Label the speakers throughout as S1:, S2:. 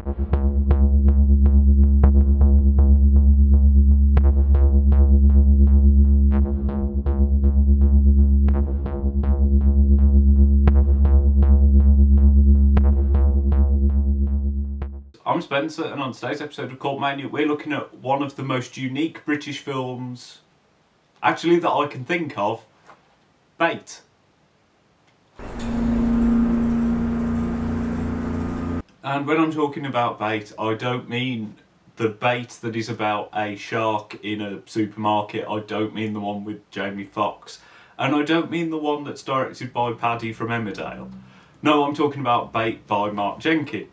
S1: I'm Spencer, and on today's episode of Cult Mania, we're looking at one of the most unique British films, actually, that I can think of, Bait. And when I'm talking about Bait, I don't mean the bait that is about a shark in a supermarket. I don't mean the one with Jamie Foxx. And I don't mean the one that's directed by Paddy from Emmerdale. No, I'm talking about Bait by Mark Jenkin.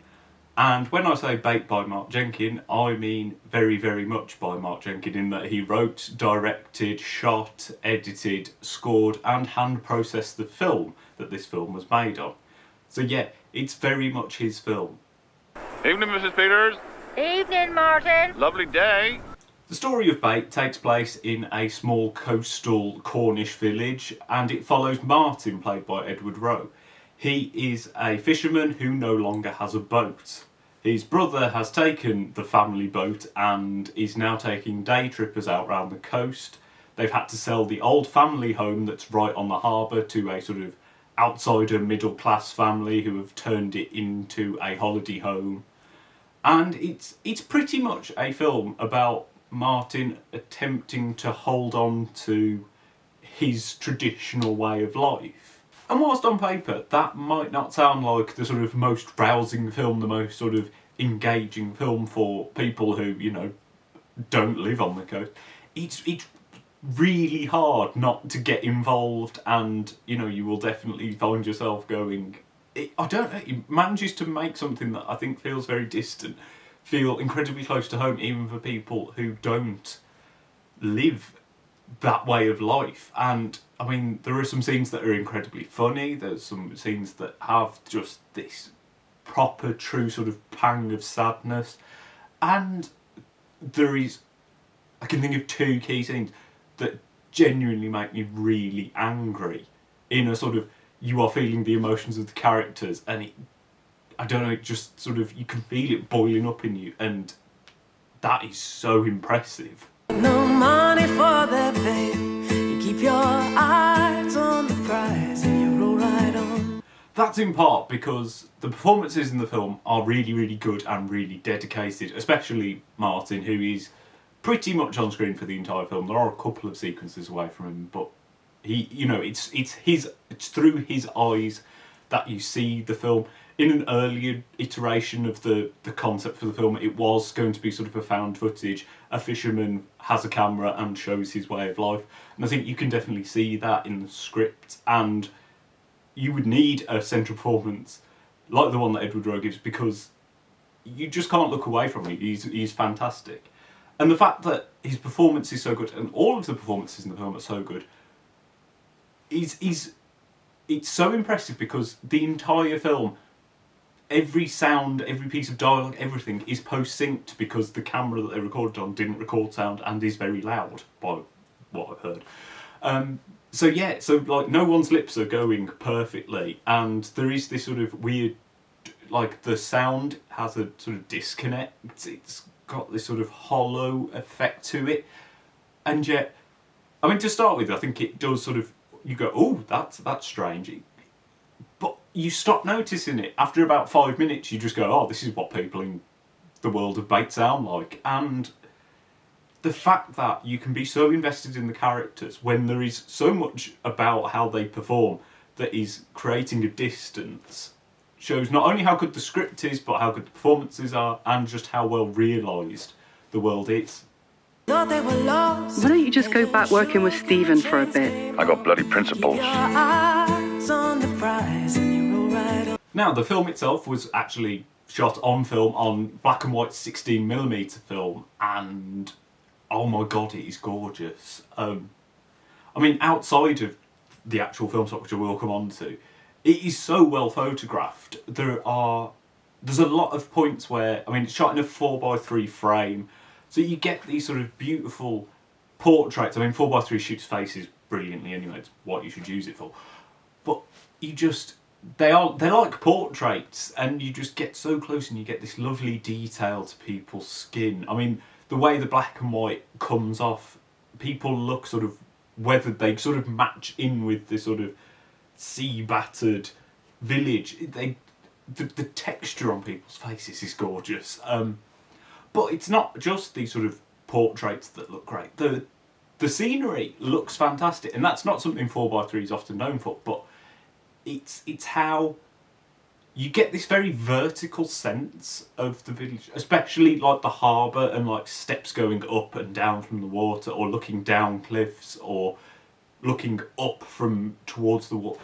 S1: And when I say Bait by Mark Jenkin, I mean very, very much by Mark Jenkin, in that he wrote, directed, shot, edited, scored and hand-processed the film that this film was made on. So yeah, it's very much his film.
S2: Evening, Mrs. Peters.
S3: Evening, Martin.
S2: Lovely day.
S1: The story of Bait takes place in a small coastal Cornish village, and it follows Martin, played by Edward Rowe. He is a fisherman who no longer has a boat. His brother has taken the family boat and is now taking day trippers out round the coast. They've had to sell the old family home that's right on the harbour to a sort of outsider middle class family who have turned it into a holiday home. And it's pretty much a film about Martin attempting to hold on to his traditional way of life. And whilst on paper that might not sound like the sort of most rousing film, the most sort of engaging film for people who, you know, don't live on the coast, it's really hard not to get involved, and, you know, you will definitely find yourself going... I don't know, it manages to make something that I think feels very distant feel incredibly close to home, even for people who don't live that way of life. And I mean, there are some scenes that are incredibly funny, there's some scenes that have just this proper true sort of pang of sadness, and I can think of two key scenes that genuinely make me really angry, in a sort of, you are feeling the emotions of the characters, and I don't know, it just sort of, you can feel it boiling up in you, and that is so impressive.
S4: No money for the pay. You keep your eyes on the prize and you roll right on.
S1: That's in part because the performances in the film are really, really good and really dedicated, especially Martin, who is pretty much on screen for the entire film. There are a couple of sequences away from him, but he, you know, it's through his eyes that you see the film. In an earlier iteration of the concept for the film, it was going to be sort of a found footage. A fisherman has a camera and shows his way of life. And I think you can definitely see that in the script. And you would need a central performance like the one that Edward Rowe gives, because you just can't look away from him. He's fantastic. And the fact that his performance is so good, and all of the performances in the film are so good, it's so impressive, because the entire film, every sound, every piece of dialogue, everything is post-synced, because the camera that they recorded on didn't record sound and is very loud, by what I've heard. So yeah, so like no one's lips are going perfectly, and there is this sort of weird, like the sound has a sort of disconnect, it's got this sort of hollow effect to it, and yet, I mean, to start with, I think it does sort of, you go, oh, that's strange. But you stop noticing it. After about 5 minutes, you just go, oh, this is what people in the world of Bait sound like. And the fact that you can be so invested in the characters when there is so much about how they perform that is creating a distance shows not only how good the script is, but how good the performances are, and just how well realised the world is.
S4: Why
S5: don't you just go back working with Stephen for a bit?
S2: I got bloody principles.
S1: Now, the film itself was actually shot on film, on black and white 16mm film, and oh my god, it is gorgeous. I mean, outside of the actual film stock, which I will come on to, it is so well photographed. There's a lot of points where, I mean, it's shot in a 4x3 frame, so you get these sort of beautiful portraits. I mean, 4x3 shoots faces brilliantly anyway, it's what you should use it for. But they're like portraits, and you just get so close and you get this lovely detail to people's skin. I mean, the way the black and white comes off, people look sort of weathered. They sort of match in with the sort of sea battered village. The texture on people's faces is gorgeous. But it's not just these sort of portraits that look great. The scenery looks fantastic, and that's not something 4x3 is often known for, but it's how you get this very vertical sense of the village, especially like the harbour and like steps going up and down from the water, or looking down cliffs, or looking up from towards the water.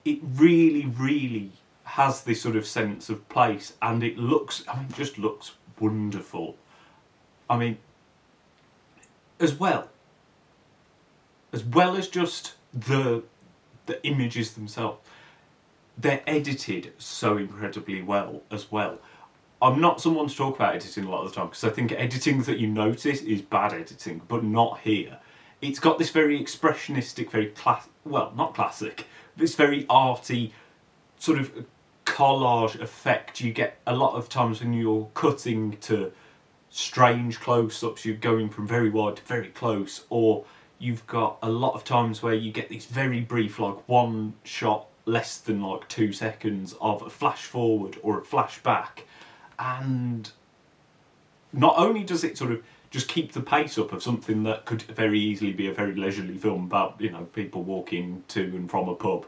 S1: It really, really has this sort of sense of place, and it looks, I mean, just looks wonderful. I mean, as well as just the images themselves, they're edited so incredibly well as well. I'm not someone to talk about editing a lot of the time, because I think editing that you notice is bad editing, but not here. It's got this very expressionistic, very not classic, this very arty sort of collage effect. You get a lot of times when you're cutting to strange close-ups, you're going from very wide to very close, or you've got a lot of times where you get these very brief, like one shot, less than like 2 seconds of a flash forward or a flash back, and not only does it sort of just keep the pace up of something that could very easily be a very leisurely film about, you know, people walking to and from a pub,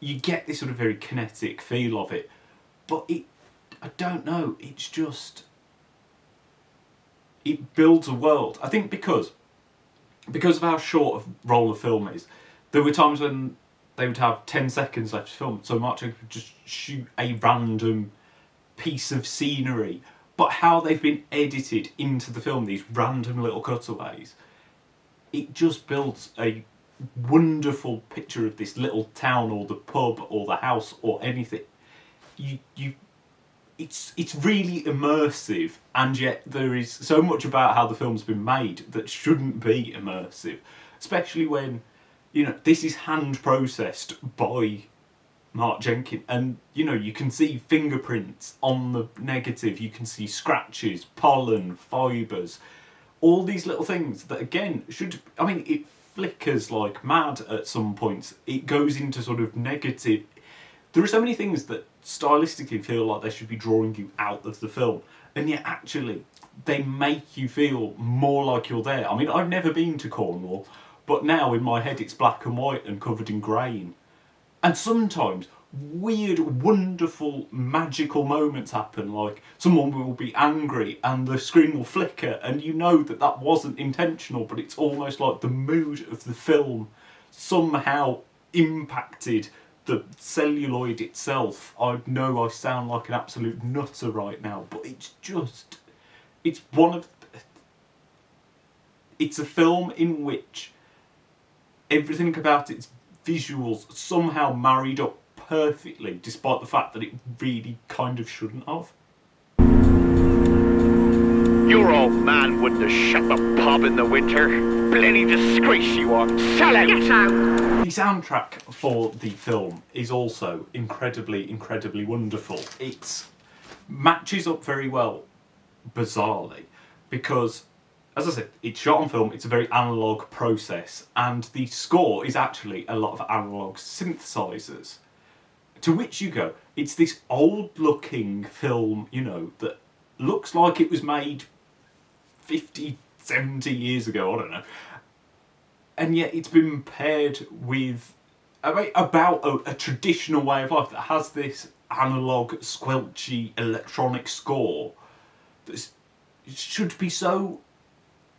S1: you get this sort of very kinetic feel of it. But I don't know, it's just, it builds a world. I think because of how short a roll of film is, there were times when they would have 10 seconds left to film, so Mark Jenkin would just shoot a random piece of scenery. But how they've been edited into the film, these random little cutaways, it just builds a wonderful picture of this little town, or the pub, or the house, or anything. It's really immersive, and yet there is so much about how the film's been made that shouldn't be immersive, especially when, you know, this is hand processed by Mark Jenkin, and you know, you can see fingerprints on the negative, you can see scratches, pollen, fibres, all these little things that again should, I mean, it flickers like mad at some points, it goes into sort of negative. There are so many things that stylistically feel like they should be drawing you out of the film, and yet actually they make you feel more like you're there. I mean, I've never been to Cornwall, but now in my head it's black and white and covered in grain. And sometimes weird, wonderful, magical moments happen, like someone will be angry and the screen will flicker, and you know that that wasn't intentional, but it's almost like the mood of the film somehow impacted the celluloid itself. I know I sound like an absolute nutter right now, but it's just, it's a film in which everything about its visuals somehow married up perfectly, despite the fact that it really kind of shouldn't have.
S2: Your old man wouldn't have shut the pub in the winter. Bloody disgrace you are. Sell out!
S3: Get out!
S1: The soundtrack for the film is also incredibly, incredibly wonderful. It matches up very well, bizarrely, because, as I said, it's shot on film, it's a very analogue process, and the score is actually a lot of analogue synthesizers. To which you go, it's this old-looking film, you know, that looks like it was made 50, 70 years ago, I don't know. And yet it's been paired with about a traditional way of life that has this analogue, squelchy, electronic score that should be so...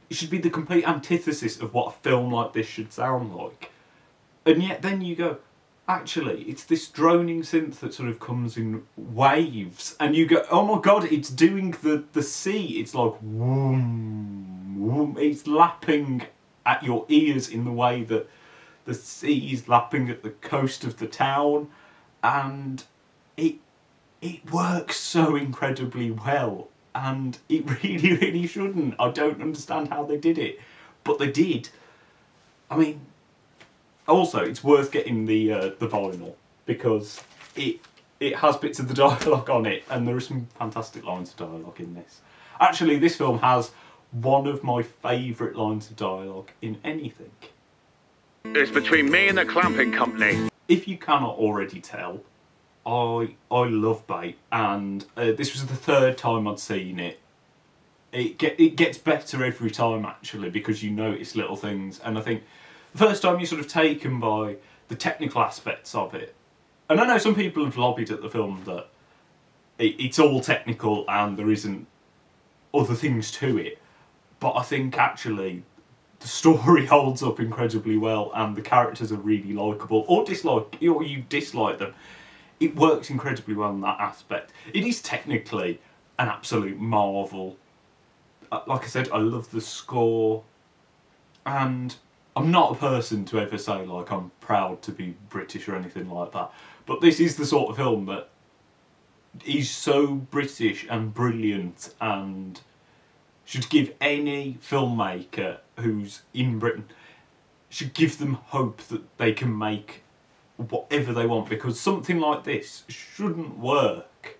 S1: It should be the complete antithesis of what a film like this should sound like. And yet then you go, actually, it's this droning synth that sort of comes in waves, and you go, oh my god, it's doing the sea. It's like, whoom, whoom. It's lapping at your ears in the way that the sea is lapping at the coast of the town, and it works so incredibly well. And it really, really shouldn't. I don't understand how they did it, but they did. I mean, also, it's worth getting the vinyl. because it has bits of the dialogue on it, and there are some fantastic lines of dialogue in this. Actually, this film has one of my favourite lines of dialogue in anything.
S2: It's between me and the clamping company.
S1: If you cannot already tell, I love Bait, and this was the third time I'd seen it. It gets better every time, actually, because you notice little things, and I think the first time you're sort of taken by the technical aspects of it. And I know some people have lobbied at the film that it's all technical and there isn't other things to it, but I think actually the story holds up incredibly well, and the characters are really likeable, or you dislike them. It works incredibly well in that aspect. It is technically an absolute marvel. Like I said, I love the score, and I'm not a person to ever say like I'm proud to be British or anything like that, but this is the sort of film that is so British and brilliant, and should give any filmmaker who's in Britain, should give them hope that they can make whatever they want, because something like this shouldn't work,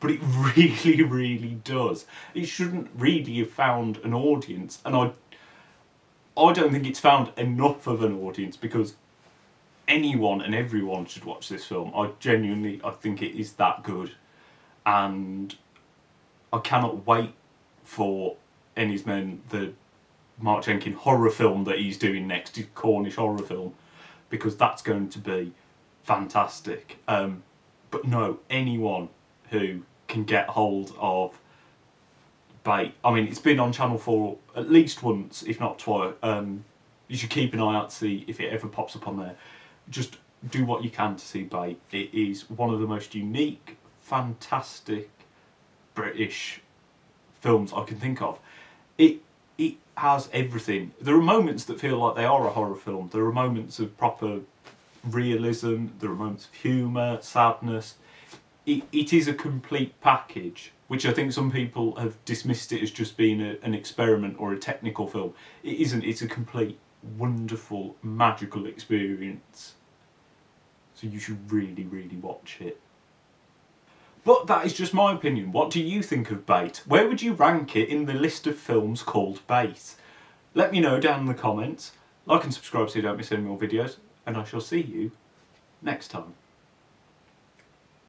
S1: but it really, really does. It shouldn't really have found an audience, and I don't think it's found enough of an audience, because anyone and everyone should watch this film. I think it is that good, and I cannot wait for Ennie's Men, the Mark Jenkin horror film that he's doing next, his Cornish horror film, because that's going to be fantastic. But no, anyone who can get hold of Bait, I mean, it's been on Channel 4 at least once, if not twice. You should keep an eye out to see if it ever pops up on there. Just do what you can to see Bait. It is one of the most unique, fantastic British films I can think of. It has everything. There are moments that feel like they are a horror film. There are moments of proper realism. There are moments of humour, sadness. It is a complete package, which I think some people have dismissed it as just being an experiment or a technical film. It isn't. It's a complete, wonderful, magical experience. So you should really, really watch it. But that is just my opinion. What do you think of Bait? Where would you rank it in the list of films called Bait? Let me know down in the comments. Like and subscribe so you don't miss any more videos, and I shall see you next time.